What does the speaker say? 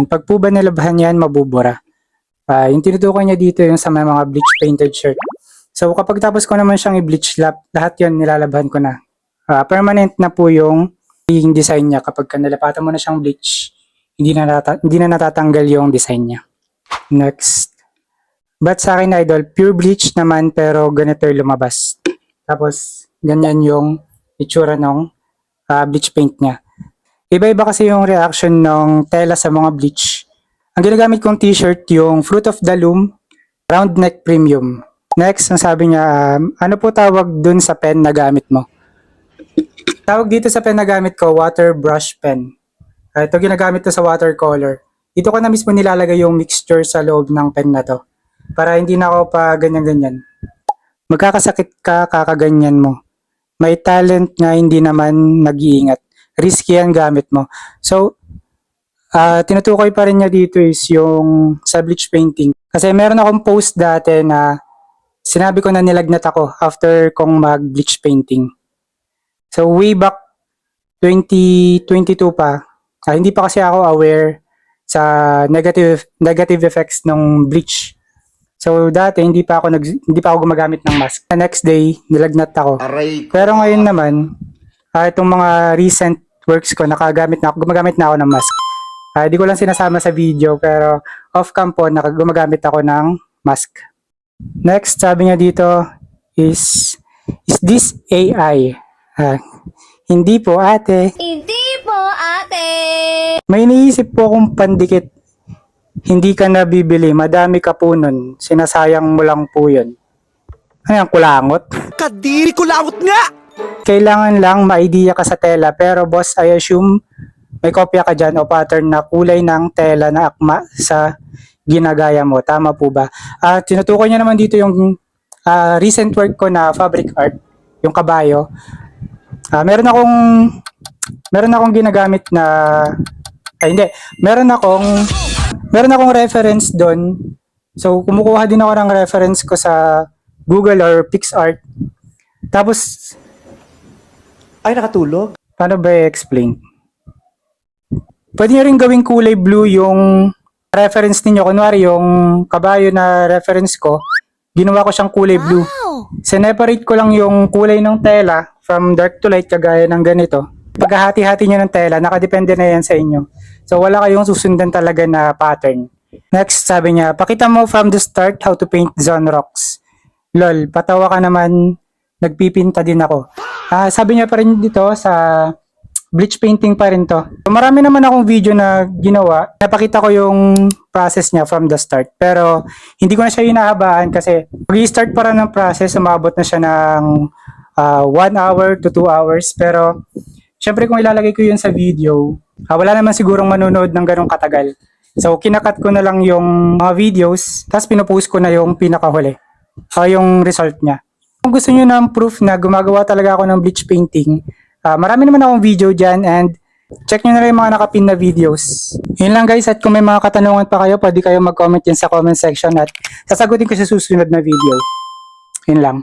Pag po ba nilabhan yan, mabubura. Yung tinutukoy niya dito yung sa mga bleach painted shirt. So kapag tapos ko naman siyang i-bleach lahat yon nilalabhan ko na. Permanent na po yung design niya kapag nalapatan mo na siyang bleach. Hindi na natatanggal yung design niya. Next. But sa akin idol, pure bleach naman pero ganito yung lumabas. Tapos ganyan yung itsura ng bleach paint niya. Iba-iba kasi yung reaction ng tela sa mga bleach. Ang ginagamit kong t-shirt yung Fruit of the Loom Round Neck Premium. Next, ang sabi niya, ano po tawag dun sa pen na gamit mo? Tawag dito sa pen na gamit ko, water brush pen. Ito ginagamit to sa watercolor. Dito ko na mismo nilalagay yung mixture sa loob ng pen na to. Para hindi na ako pa ganyan-ganyan. Magkakasakit ka, kakaganyan mo. May talent nga hindi naman nag-iingat. Risky ang gamit mo. So, tinutukoy pa rin niya dito is yung sa bleach painting. Kasi meron akong post dati na sinabi ko na nilagnat ako after kong mag-bleach painting. So, way back 2022 pa, hindi pa kasi ako aware sa negative effects ng bleach. So dati hindi pa ako gumagamit ng mask. The next day nilagnat ako. Pero ngayon naman itong mga recent works ko gumagamit na ako ng mask. Hindi ko lang sinasama sa video pero off cam po gumagamit ako ng mask. Next sabi niya dito is this AI? Hindi po ate. Hindi po ate. May iniisip po akong pandikit. Hindi ka nabibili, madami ka po nun. Sinasayang mo lang po yun. Ano yan, kulangot? Kadiri kulangot nga! Kailangan lang ma-idea ka sa tela, pero boss, I assume may kopya ka dyan o pattern na kulay ng tela na akma sa ginagaya mo. Tama po ba? Tinutukoy niya naman dito yung recent work ko na fabric art, yung kabayo. Meron akong ginagamit na meron akong reference doon. So, kumukuha din ako ng reference ko sa Google or PixArt. Tapos, Ay, nakatulog? paano ba i-explain? Pwede nyo rin gawing kulay blue yung reference ninyo. Kunwari, yung kabayo na reference ko, ginawa ko siyang kulay blue. Sineparate ko lang yung kulay ng tela from dark to light kagaya ng ganito. Paghahati-hati nyo ng tela, nakadepende na yan sa inyo. So wala kayong susundan talaga na pattern. Next, sabi niya, pakita mo from the start how to paint Zone Rocks. Lol, patawa ka naman, nagpipinta din ako. Sabi niya pa rin dito sa bleach painting pa rin to. Marami naman akong video na ginawa. Napakita ko yung process niya from the start. Pero hindi ko na siya hinahabaan kasi mag-i-start pa rin ng process, umabot na siya ng 1 hour to 2 hours. Pero syempre kung ilalagay ko yun sa video, wala naman sigurong manonood ng ganong katagal. So kinakat ko na lang yung mga videos, tapos pinupost ko na yung pinakahuli. Yung result niya. Kung gusto niyo ng proof na gumagawa talaga ako ng bleach painting, marami naman akong video dyan and check nyo na lang yung mga nakapin na videos. Yun lang guys, at kung may mga katanungan pa kayo, pwede kayo mag-comment yan sa comment section at sasagutin ko sa susunod na video. Yun lang.